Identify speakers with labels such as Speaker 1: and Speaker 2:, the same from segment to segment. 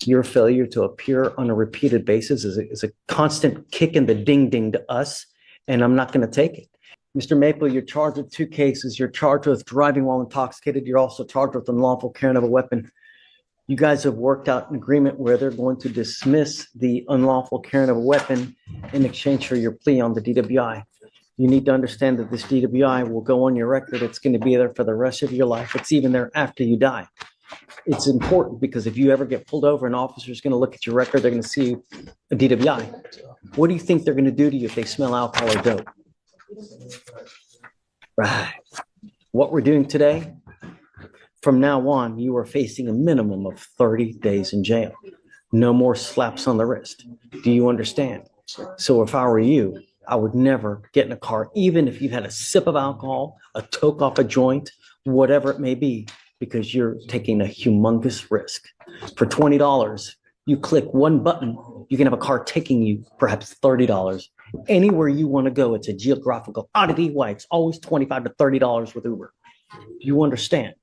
Speaker 1: Your failure to appear on a repeated basis is a constant kick in the ding ding to us, and I'm not going to take it. Mr. Maple, you're charged with 2 cases. You're charged with driving while intoxicated. You're also charged with unlawful carrying of a weapon. You guys have worked out an agreement where they're going to dismiss the unlawful carrying of a weapon in exchange for your plea on the DWI. You need to understand that this DWI will go on your record. It's going to be there for the rest of your life. It's even there after you die. It's important because if you ever get pulled over, an officer is going to look at your record. They're going to see a DWI. What do you think they're going to do to you if they smell alcohol or dope? Right. What we're doing today, from now on, you are facing a minimum of 30 days in jail. No more slaps on the wrist. Do you understand? So if I were you, I would never get in a car, even if you've had a sip of alcohol, a toke off a joint, whatever it may be, because you're taking a humongous risk. For $20, you click one button, you can have a car taking you perhaps $30. Anywhere you want to go, it's a geographical oddity why it's always $25 to $30 with Uber. Do you understand?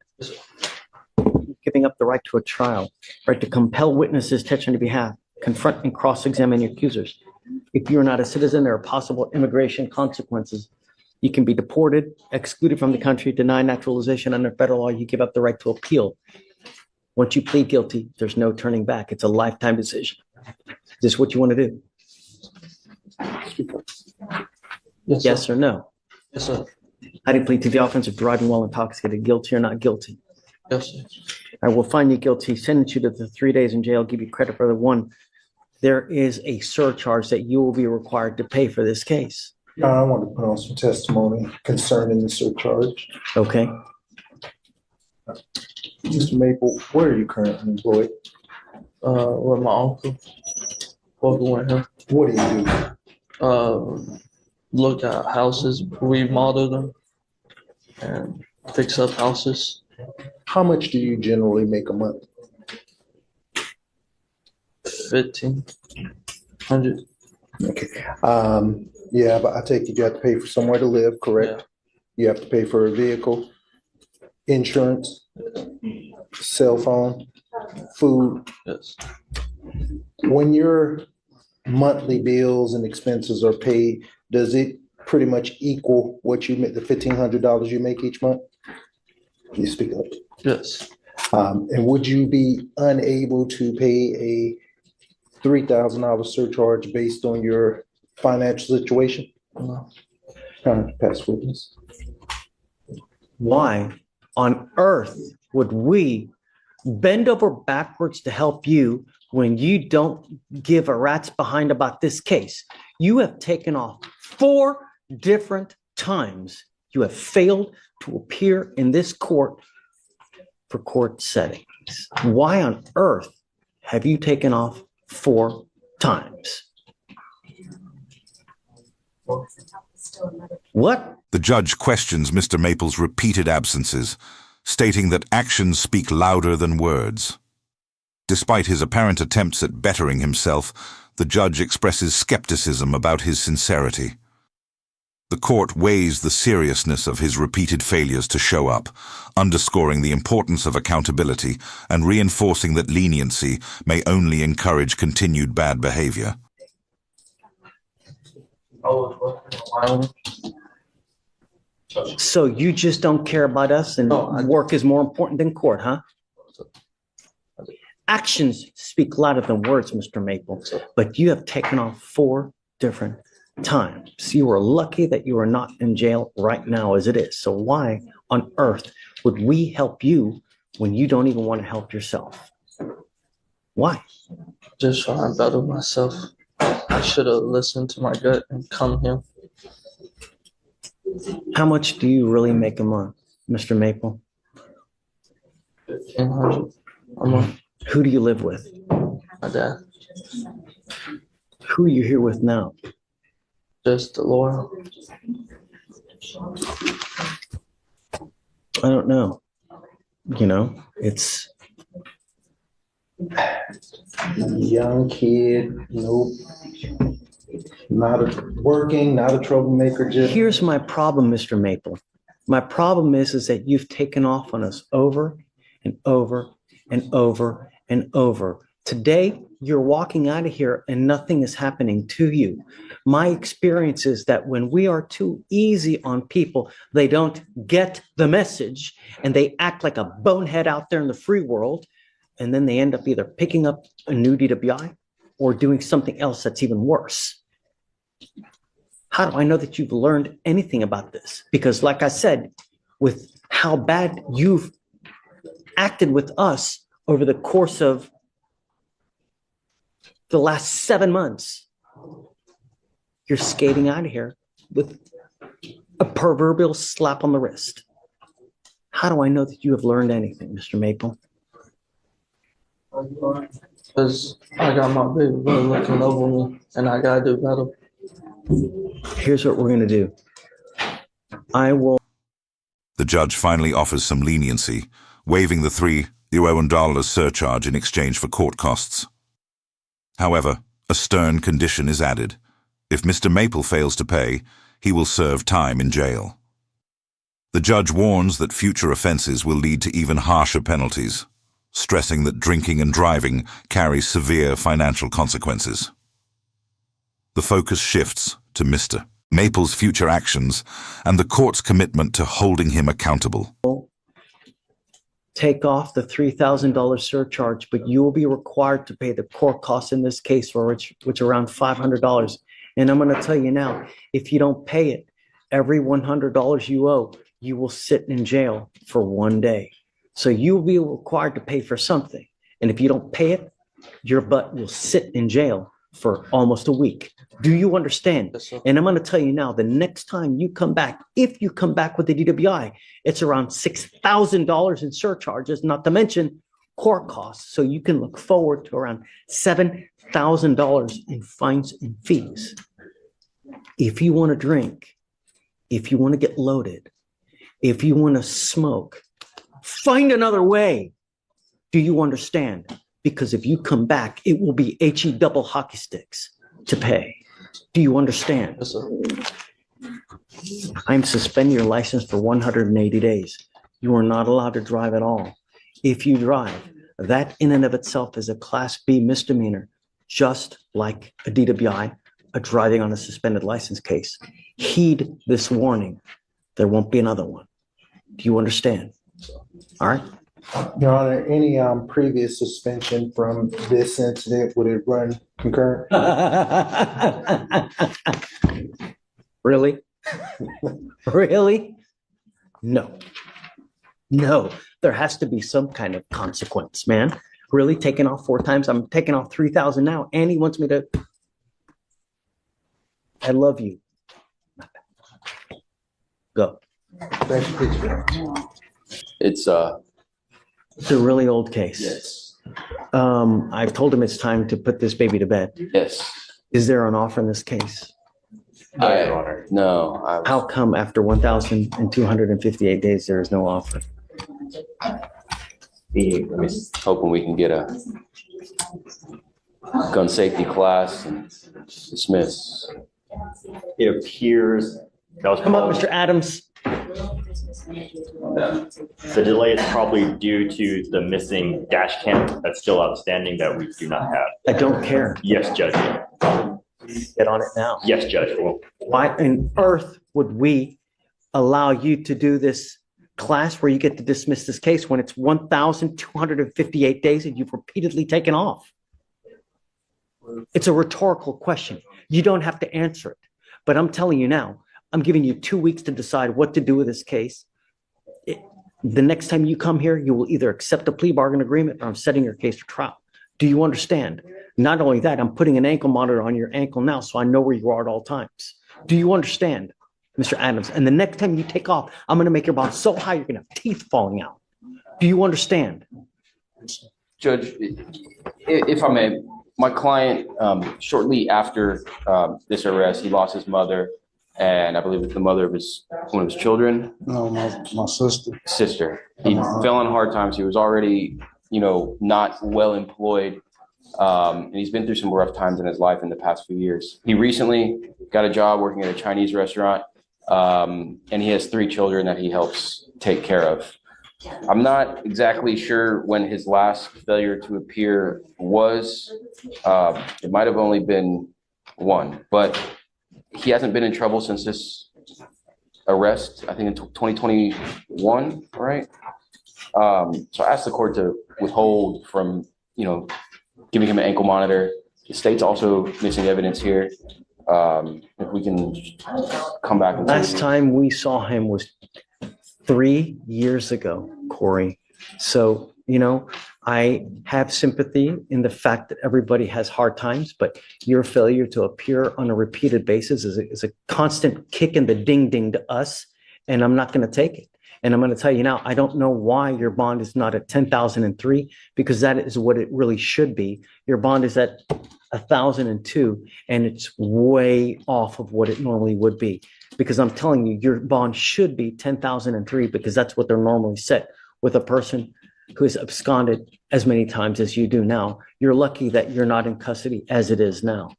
Speaker 1: Giving up the right to a trial, right to compel witnesses to on your behalf, confront and cross-examine your accusers. If you're not a citizen, there are possible immigration consequences. You can be deported, excluded from the country, denied naturalization under federal law. You give up the right to appeal. Once you plead guilty, there's no turning back. It's a lifetime decision. Is this what you want to do? Yes or no?
Speaker 2: Yes, sir.
Speaker 1: How do you plead to the offense of driving while intoxicated? Guilty or not guilty?
Speaker 2: Yes, sir.
Speaker 1: I will find you guilty, sentence you to the 3 days in jail, give you credit for the one. There is a surcharge that you will be required to pay for this case.
Speaker 3: I want to put on some testimony concerning the surcharge.
Speaker 1: Okay.
Speaker 3: Mr. Maple, where are you currently employed?
Speaker 2: With my uncle. Working with him.
Speaker 3: What do you do?
Speaker 2: Look at houses, remodel them, and fix up houses.
Speaker 3: How much do you generally make a month?
Speaker 2: 1,500.
Speaker 3: Okay. Yeah, but I take it you have to pay for somewhere to live, correct?
Speaker 2: Yeah.
Speaker 3: You have to pay for a vehicle, insurance, cell phone, food.
Speaker 2: Yes.
Speaker 3: When your monthly bills and expenses are paid, does it pretty much equal what you make, the $1,500 you make each month? Can you speak up?
Speaker 2: Yes.
Speaker 3: And would you be unable to pay a $3,000 surcharge based on your financial situation?
Speaker 2: No.
Speaker 3: Pass witness.
Speaker 1: Why on earth would we bend over backwards to help you when you don't give a rat's behind about this case? You have taken off 4 different times. You have failed to appear in this court for court settings. Why on earth have you taken off 4 times? What?
Speaker 4: The judge questions Mr. Maple's repeated absences, stating that actions speak louder than words. Despite his apparent attempts at bettering himself, the judge expresses skepticism about his sincerity. The court weighs the seriousness of his repeated failures to show up, underscoring the importance of accountability and reinforcing that leniency may only encourage continued bad behavior.
Speaker 1: So you just don't care about us and work is more important than court, huh? Actions speak louder than words, Mr. Maple, but you have taken off 4 different times. You are lucky that you are not in jail right now as it is. So why on earth would we help you when you don't even want to help yourself? Why?
Speaker 2: Just trying to better myself. I should have listened to my gut and come here.
Speaker 1: How much do you really make a month, Mr. Maple?
Speaker 2: 1,500 a month.
Speaker 1: Who do you live with?
Speaker 2: My dad.
Speaker 1: Who are you here with now?
Speaker 2: Just the lawyer.
Speaker 1: I don't know. You know, it's
Speaker 3: Young kid, nope. Working, not a troublemaker. Just
Speaker 1: here's my problem, Mr. Maple. My problem is that you've taken off on us over and over and over and over. Today, you're walking out of here and nothing is happening to you. My experience is that when we are too easy on people, they don't get the message and they act like a bonehead out there in the free world. And then they end up either picking up a new DWI or doing something else that's even worse. How do I know that you've learned anything about this? Because like I said, with how bad you've acted with us over the course of the last 7 months, you're skating out of here with a proverbial slap on the wrist. How do I know that you have learned anything, Mr. Maple?
Speaker 2: Because I got my baby brother looking over me, and I gotta do better.
Speaker 1: Here's what we're going to do. I will.
Speaker 4: The judge finally offers some leniency, waiving the $3,000 surcharge in exchange for court costs. However, a stern condition is added. If Mr. Maple fails to pay, he will serve time in jail. The judge warns that future offenses will lead to even harsher penalties, stressing that drinking and driving carry severe financial consequences. The focus shifts to Mr. Maple's future actions and the court's commitment to holding him accountable.
Speaker 1: Take off the $3,000 surcharge, but you will be required to pay the court costs in this case, for which are around $500. And I'm going to tell you now, if you don't pay it, every $100 you owe, you will sit in jail for 1 day. So you will be required to pay for something. And if you don't pay it, your butt will sit in jail for almost a week. Do you understand?
Speaker 2: Yes, sir.
Speaker 1: And I'm going to tell you now, the next time you come back, if you come back with the DWI, it's around $6,000 in surcharges, not to mention court costs. So you can look forward to around $7,000 in fines and fees. If you want to drink, if you want to get loaded, if you want to smoke, find another way. Do you understand? Because if you come back, it will be HE double hockey sticks to pay. Do you understand?
Speaker 2: Yes, sir.
Speaker 1: I'm suspending your license for 180 days. You are not allowed to drive at all. If you drive, that in and of itself is a Class B misdemeanor, just like a DWI, a driving on a suspended license case. Heed this warning. There won't be another one. Do you understand? All right.
Speaker 3: Your Honor, any previous suspension from this incident, would it run concurrent?
Speaker 1: Really? Really? No. No. There has to be some kind of consequence, man. Really? Taking off 4 times? I'm taking off 3,000 now, and he wants me to. I love you. Go.
Speaker 3: Thank you, please.
Speaker 5: It's
Speaker 1: It's a really old case.
Speaker 5: yes,
Speaker 1: I've told him it's time to put this baby to bed.
Speaker 5: yes.
Speaker 1: Is there an offer in this case?
Speaker 5: No, I
Speaker 1: How come after 1,258 days, there is no offer?
Speaker 5: was hoping we can get a gun safety class and dismiss.
Speaker 6: It appears that was
Speaker 1: Come up,
Speaker 6: probably,
Speaker 1: Mr. Adams.
Speaker 6: the delay is probably due to the missing dash cam that's still outstanding that we do not have.
Speaker 1: I don't care.
Speaker 6: Yes, Judge.
Speaker 1: Get on it now.
Speaker 6: Yes, Judge. Well,
Speaker 1: Why on earth would we allow you to do this class where you get to dismiss this case when it's 1,258 days and you've repeatedly taken off? It's a rhetorical question. You don't have to answer it. But I'm telling you now, I'm giving you 2 weeks to decide what to do with this case. The next time you come here, you will either accept a plea bargain agreement or I'm setting your case for trial. Do you understand? Not only that, I'm putting an ankle monitor on your ankle now so I know where you are at all times. Do you understand, Mr. Adams? And the next time you take off, I'm going to make your bond so high you're going to have teeth falling out. Do you understand?
Speaker 5: Judge, if I may, my client, shortly after this arrest, he lost his mother and I believe the mother of one of his children.
Speaker 7: No, my sister.
Speaker 5: He fell on hard times. He was already, not well employed. And he's been through some rough times in his life in the past few years. He recently got a job working at a Chinese restaurant, and he has 3 children that he helps take care of. I'm not exactly sure when his last failure to appear was. It might have only been one, but he hasn't been in trouble since this arrest, I think in 2021, right? So I asked the court to withhold from, giving him an ankle monitor. The state's also missing evidence here. If we can come back and
Speaker 1: Last time we saw him was 3 years ago, Corey. So, I have sympathy in the fact that everybody has hard times, but your failure to appear on a repeated basis is a constant kick in the ding ding to us, and I'm not going to take it. And I'm going to tell you now, I don't know why your bond is not at 10,003, because that is what it really should be. Your bond is at 1,002, and it's way off of what it normally would be. Because I'm telling you, your bond should be 10,003, because that's what they're normally set with a person who has absconded as many times as you do now. You're lucky that you're not in custody as it is now.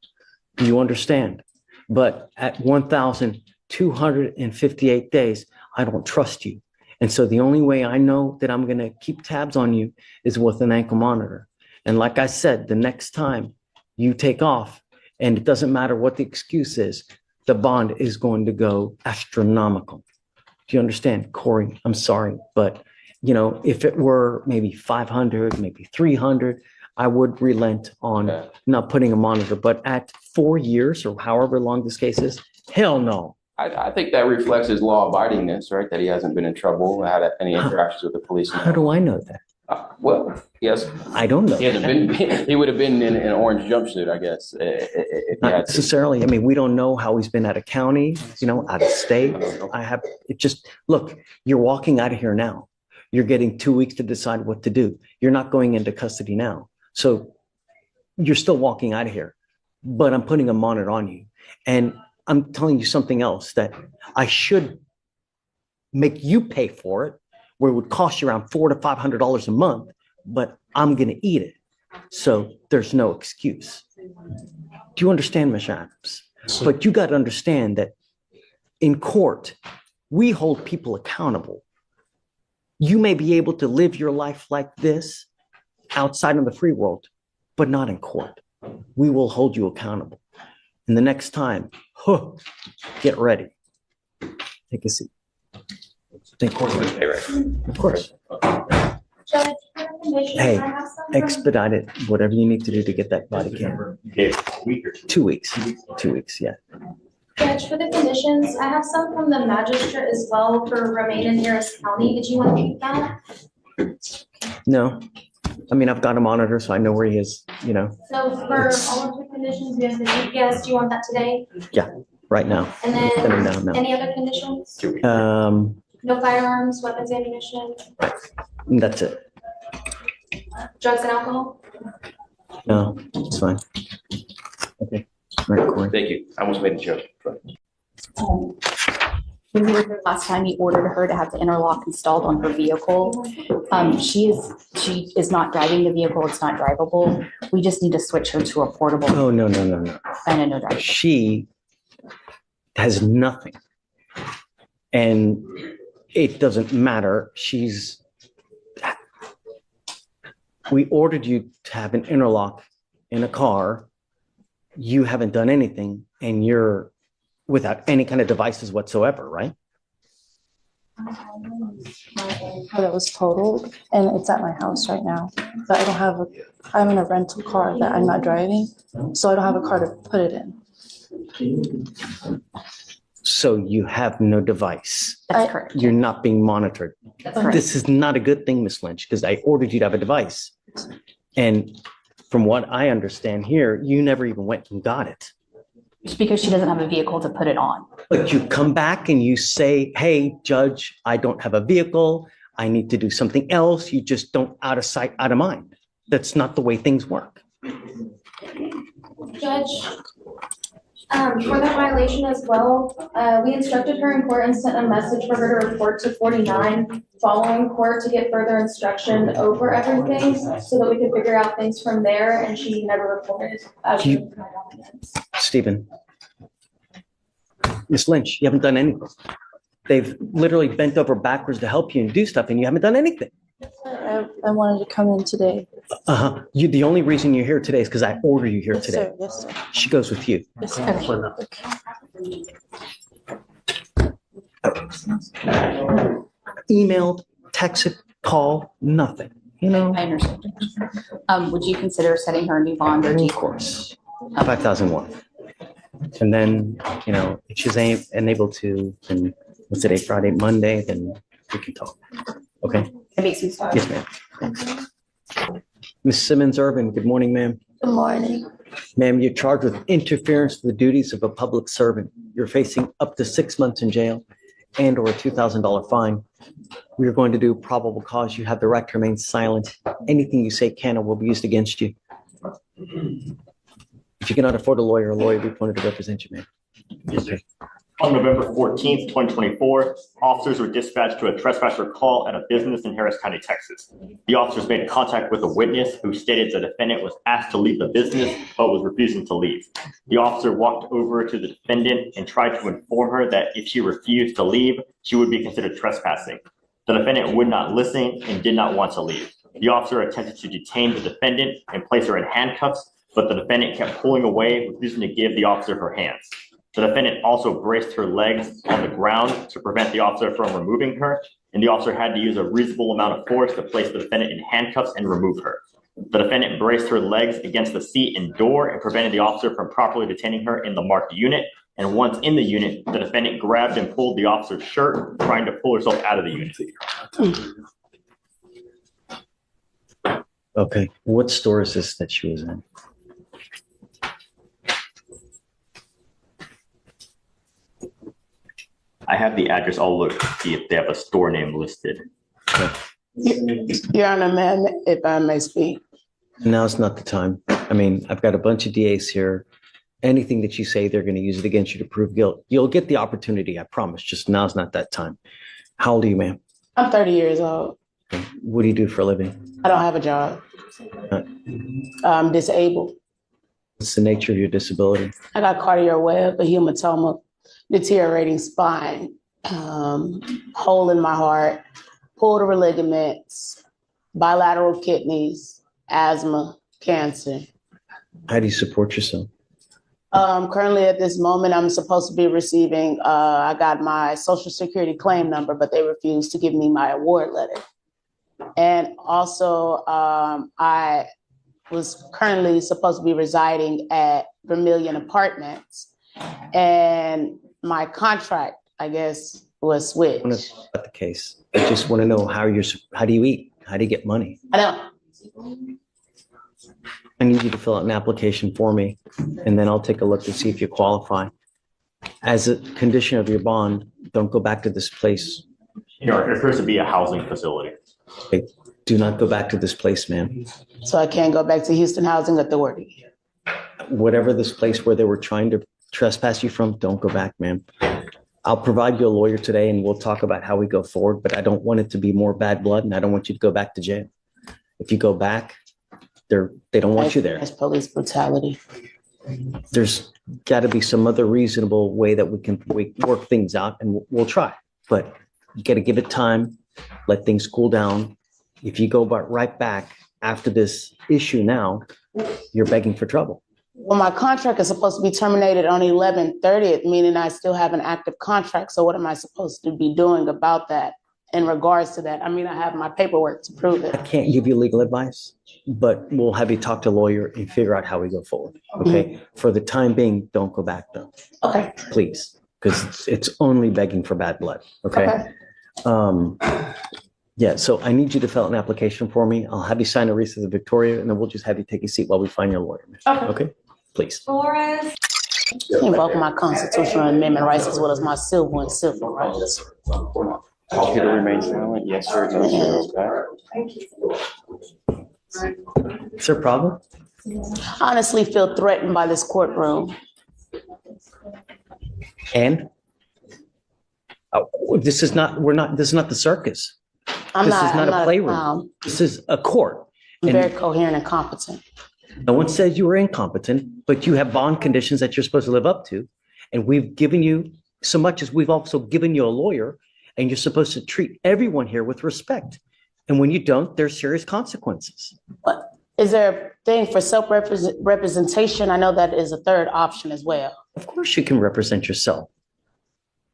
Speaker 1: Do you understand? But at 1,258 days, I don't trust you. And so the only way I know that I'm going to keep tabs on you is with an ankle monitor. And like I said, the next time you take off, and it doesn't matter what the excuse is, the bond is going to go astronomical. Do you understand, Corey? I'm sorry, but if it were maybe 500, maybe 300, I would relent on not putting a monitor. But at 4 years or however long this case is, hell no.
Speaker 5: I think that reflects his law-abidingness, right? That he hasn't been in trouble, had any interactions with the police.
Speaker 1: How do I know that?
Speaker 5: Well, yes.
Speaker 1: I don't know.
Speaker 5: He hasn't been. He would have been in an orange jumpsuit, I guess. If he
Speaker 1: Not
Speaker 5: had to.
Speaker 1: necessarily. I mean, we don't know how he's been out of county, out of state. Look, you're walking out of here now. You're getting 2 weeks to decide what to do. You're not going into custody now. So you're still walking out of here, but I'm putting a monitor on you. And I'm telling you something else, that I should make you pay for it, where it would cost you around $400 to $500 a month, but I'm going to eat it. So there's no excuse. Do you understand, Ms. Adams? But you got to understand that in court, we hold people accountable. You may be able to live your life like this outside of the free world, but not in court. We will hold you accountable. And the next time, get ready. Take a seat. Take court. Of course.
Speaker 8: Judge,
Speaker 1: Hey, expedite it, whatever you need to do to get that body cam.
Speaker 6: Okay, a week or two.
Speaker 1: 2 weeks. 2 weeks, yeah.
Speaker 8: Judge, for the conditions, I have some from the magistrate as well for remain in Harris County. Did you want to keep that?
Speaker 1: No, I mean, I've got a monitor, so I know where he is,
Speaker 8: So for all of the conditions, we have the GPS. Do you want that today?
Speaker 1: right now.
Speaker 8: And
Speaker 1: Send
Speaker 8: then
Speaker 1: him down now.
Speaker 8: any other conditions?
Speaker 1: No,
Speaker 8: firearms, weapons, ammunition,
Speaker 1: that's it.
Speaker 8: drugs and alcohol?
Speaker 1: No, it's fine. Okay, all right, Corey.
Speaker 5: Thank you. I almost made the joke.
Speaker 9: When we were here last time, he ordered her to have the interlock installed on her vehicle. She is not driving the vehicle. It's not drivable. We just need to switch her to a portable
Speaker 1: Oh, no.
Speaker 9: and a no drive.
Speaker 1: She has nothing. And it doesn't matter. We ordered you to have an interlock in a car. You haven't done anything, and you're without any kind of devices whatsoever, right?
Speaker 10: That was totaled, and it's at my house right now. But I don't have I'm in a rental car that I'm not driving, so I don't have a car to put it in.
Speaker 1: So you have no device.
Speaker 9: That's correct.
Speaker 1: You're not being monitored.
Speaker 9: That's correct.
Speaker 1: This is not a good thing, Ms. Lynch, because I ordered you to have a device. And from what I understand here, you never even went and got it.
Speaker 9: It's because she doesn't have a vehicle to put it on.
Speaker 1: But you come back and you say, hey, judge, I don't have a vehicle. I need to do something else. You just don't, out of sight, out of mind. That's not the way things work.
Speaker 8: Judge, for that violation as well, we instructed her in court and sent a message for her to report to 49 following court to get further instruction over everything so that we could figure out things from there, and she never reported.
Speaker 1: Stephen. Ms. Lynch, you haven't done anything. They've literally bent over backwards to help you and do stuff, and you haven't done anything.
Speaker 10: I wanted to come in today.
Speaker 1: The only reason you're here today is because I order you here
Speaker 10: Yes,
Speaker 1: today.
Speaker 10: sir. Yes, sir.
Speaker 1: She goes with you.
Speaker 10: Yes, sir.
Speaker 1: Emailed, texted, call, nothing, you know?
Speaker 9: I understand. Would you consider setting her a new bond or do
Speaker 1: Of
Speaker 9: you?
Speaker 1: course, 5,001. And then, if she's unable to, then what's today, Friday, Monday, then we can talk. Okay?
Speaker 9: It makes you stop.
Speaker 1: Yes, ma'am. Thanks. Ms. Simmons Urban, good morning, ma'am.
Speaker 10: Good morning.
Speaker 1: Ma'am, you're charged with interference with the duties of a public servant. You're facing up to 6 months in jail and or a $2,000 fine. We are going to do probable cause. You have the right to remain silent. Anything you say can or will be used against you. If you cannot afford a lawyer will be appointed to represent you, ma'am. Okay.
Speaker 6: On November 14th, 2024, officers were dispatched to a trespasser call at a business in Harris County, Texas. The officers made contact with a witness who stated the defendant was asked to leave the business but was refusing to leave. The officer walked over to the defendant and tried to inform her that if she refused to leave, she would be considered trespassing. The defendant would not listen and did not want to leave. The officer attempted to detain the defendant and place her in handcuffs, but the defendant kept pulling away, refusing to give the officer her hands. The defendant also braced her legs on the ground to prevent the officer from removing her, and the officer had to use a reasonable amount of force to place the defendant in handcuffs and remove her. The defendant braced her legs against the seat and door and prevented the officer from properly detaining her in the marked unit. And once in the unit, the defendant grabbed and pulled the officer's shirt, trying to pull herself out of the unit.
Speaker 1: Okay. What store is this that she was in?
Speaker 6: I have the address. I'll look to see if they have a store name listed.
Speaker 11: Your Honor, ma'am, if I may speak.
Speaker 1: Now's not the time. I mean, I've got a bunch of DAs here. Anything that you say, they're going to use it against you to prove guilt. You'll get the opportunity, I promise. Just now's not that time. How old are you, ma'am?
Speaker 11: I'm 30 years old.
Speaker 1: Okay. What do you do for a living?
Speaker 11: I don't have a job. I'm disabled.
Speaker 1: What's the nature of your disability?
Speaker 11: I got cardiac web, a hematoma, deteriorating spine, hole in my heart, pulled ligaments, bilateral kidneys, asthma, cancer.
Speaker 1: How do you support yourself?
Speaker 11: Currently at this moment, I'm supposed to be receiving, I got my Social Security claim number, but they refused to give me my award letter. And also, I was currently supposed to be residing at Vermilion Apartments, and my contract, I guess, was switched.
Speaker 1: I want to know about the case. I just want to know how do you eat? How do you get money?
Speaker 11: I don't.
Speaker 1: I need you to fill out an application for me, and then I'll take a look to see if you qualify. As a condition of your bond, don't go back to this place.
Speaker 6: It appears to be a housing facility.
Speaker 1: Okay. Do not go back to this place, ma'am.
Speaker 11: So I can't go back to Houston Housing Authority.
Speaker 1: Whatever this place where they were trying to trespass you from, don't go back, ma'am. I'll provide you a lawyer today and we'll talk about how we go forward, but I don't want it to be more bad blood and I don't want you to go back to jail. If you go back, they don't want you there.
Speaker 11: That's police brutality.
Speaker 1: There's got to be some other reasonable way that we can work things out, and we'll try. But you got to give it time, let things cool down. If you go right back after this issue now, you're begging for trouble.
Speaker 11: Well, my contract is supposed to be terminated on 11/30, meaning I still have an active contract. So what am I supposed to be doing about that in regards to that? I mean, I have my paperwork to prove it.
Speaker 1: I can't give you legal advice, but we'll have you talk to a lawyer and figure out how we go forward. Okay. For the time being, don't go back though.
Speaker 11: Okay.
Speaker 1: Please. Because it's only begging for bad blood. Okay. Yeah. So I need you to fill out an application for me. I'll have you sign a receipt of Victoria, and then we'll just have you take a seat while we find your lawyer. Okay. Please.
Speaker 8: Flores.
Speaker 11: Invoke my constitutional and amendment rights as well as my civil and civil rights.
Speaker 5: Computer remains silent. Yes, sir. No, sir. Okay.
Speaker 1: Is there a problem?
Speaker 11: I honestly feel threatened by this courtroom.
Speaker 1: And this is not the circus. This is not a playroom. This is a court.
Speaker 11: I'm
Speaker 1: And
Speaker 11: very coherent and competent.
Speaker 1: no one says you were incompetent, but you have bond conditions that you're supposed to live up to. And we've given you so much as we've also given you a lawyer, and you're supposed to treat everyone here with respect. And when you don't, there's serious consequences.
Speaker 11: Is there a thing for self-representation? I know that is a third option as well.
Speaker 1: Of course you can represent yourself.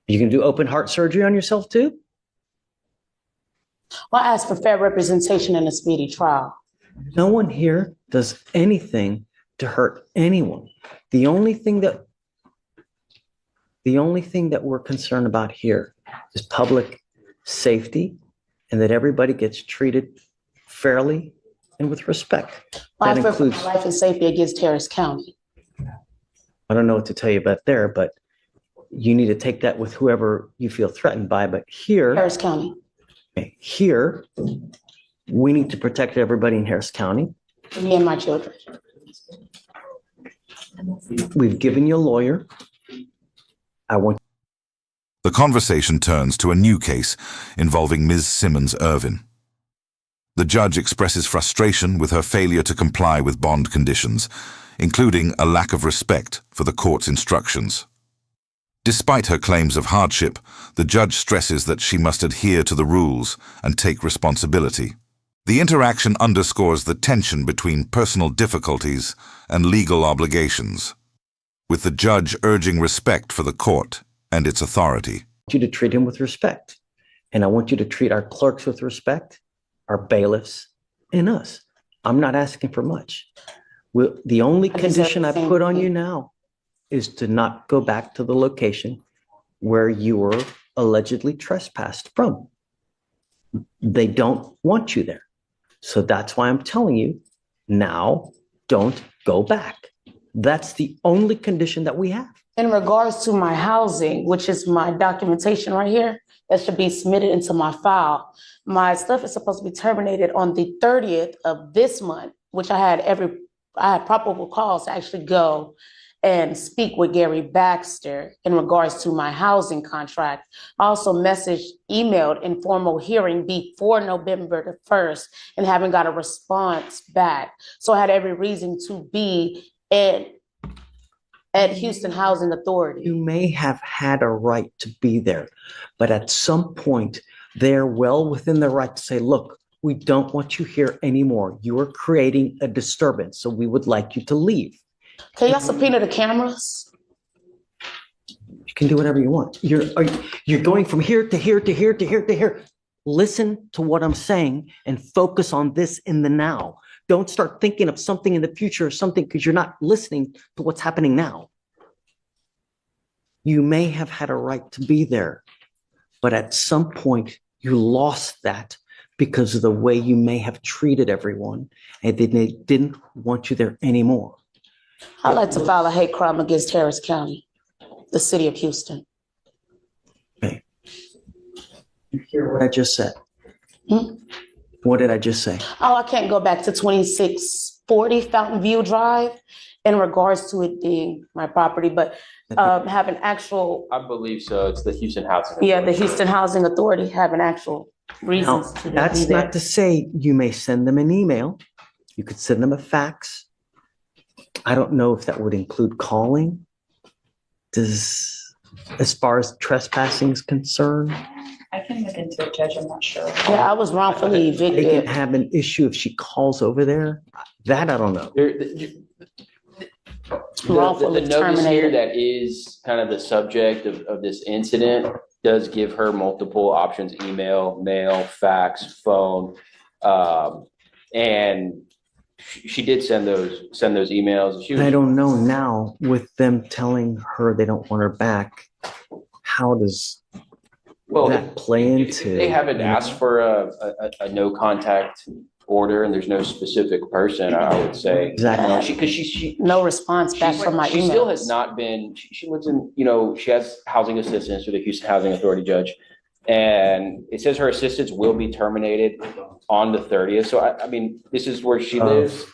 Speaker 1: You can do open heart surgery on yourself too.
Speaker 11: Well, I ask for fair representation in a speedy trial.
Speaker 1: No one here does anything to hurt anyone. The only thing that we're concerned about here is public safety and that everybody gets treated fairly and with respect. That
Speaker 11: I fear for
Speaker 1: includes,
Speaker 11: my life and safety against Harris County.
Speaker 1: I don't know what to tell you about there, but you need to take that with whoever you feel threatened by. But
Speaker 11: Harris County.
Speaker 1: here, we need to protect everybody in Harris County.
Speaker 11: Me and my children.
Speaker 1: We've given you a lawyer. I want
Speaker 4: The conversation turns to a new case involving Ms. Simmons Irvin. The judge expresses frustration with her failure to comply with bond conditions, including a lack of respect for the court's instructions. Despite her claims of hardship, the judge stresses that she must adhere to the rules and take responsibility. The interaction underscores the tension between personal difficulties and legal obligations, with the judge urging respect for the court and its authority.
Speaker 1: you to treat him with respect. And I want you to treat our clerks with respect, our bailiffs, and us. I'm not asking for much. The only condition I put on you now is to not go back to the location where you were allegedly trespassed from. They don't want you there. So that's why I'm telling you now, don't go back. That's the only condition that we have.
Speaker 11: In regards to my housing, which is my documentation right here, that should be submitted into my file. My stuff is supposed to be terminated on the 30th of this month, which I had probable cause to actually go and speak with Gary Baxter in regards to my housing contract. I also emailed informal hearing before November the 1st and haven't got a response back. So I had every reason to be at Houston Housing Authority.
Speaker 1: You may have had a right to be there, but at some point, they're well within their right to say, look, we don't want you here anymore. You are creating a disturbance, so we would like you to leave.
Speaker 11: Can y'all subpoena the cameras?
Speaker 1: You can do whatever you want. You're going from here to here to here to here to here. Listen to what I'm saying and focus on this in the now. Don't start thinking of something in the future or something because you're not listening to what's happening now. You may have had a right to be there, but at some point you lost that because of the way you may have treated everyone and they didn't want you there anymore.
Speaker 11: I'd like to file a hate crime against Harris County, the city of Houston.
Speaker 1: Okay. You hear what I just said? What did I just say?
Speaker 11: Oh, I can't go back to 2640 Fountain View Drive in regards to it being my property, but have an actual.
Speaker 5: I believe so. It's the Houston Housing.
Speaker 11: Yeah, the Houston Housing Authority have an actual reasons to be there.
Speaker 1: That's not to say you may send them an email. You could send them a fax. I don't know if that would include calling. As far as trespassing is concerned,
Speaker 9: I can look into it, Judge. I'm not sure.
Speaker 11: Yeah, I was wrongfully
Speaker 1: they can
Speaker 11: evicted.
Speaker 1: have an issue if she calls over there. That I don't know.
Speaker 5: The
Speaker 11: Wrongfully
Speaker 5: notice here
Speaker 11: terminated.
Speaker 5: that is kind of the subject of this incident does give her multiple options: email, mail, fax, phone, and she did send those emails. She was,
Speaker 1: I don't know now with them telling her they don't want her back. How does that play into?
Speaker 5: They haven't asked for a no contact order, and there's no specific person. I would say
Speaker 1: Exactly.
Speaker 5: because she
Speaker 11: No response back from my
Speaker 5: she still
Speaker 11: emails.
Speaker 5: has not been. She lives in she has housing assistance through the Houston Housing Authority, Judge, and it says her assistance will be terminated on the 30th. So I mean, this is where she lives.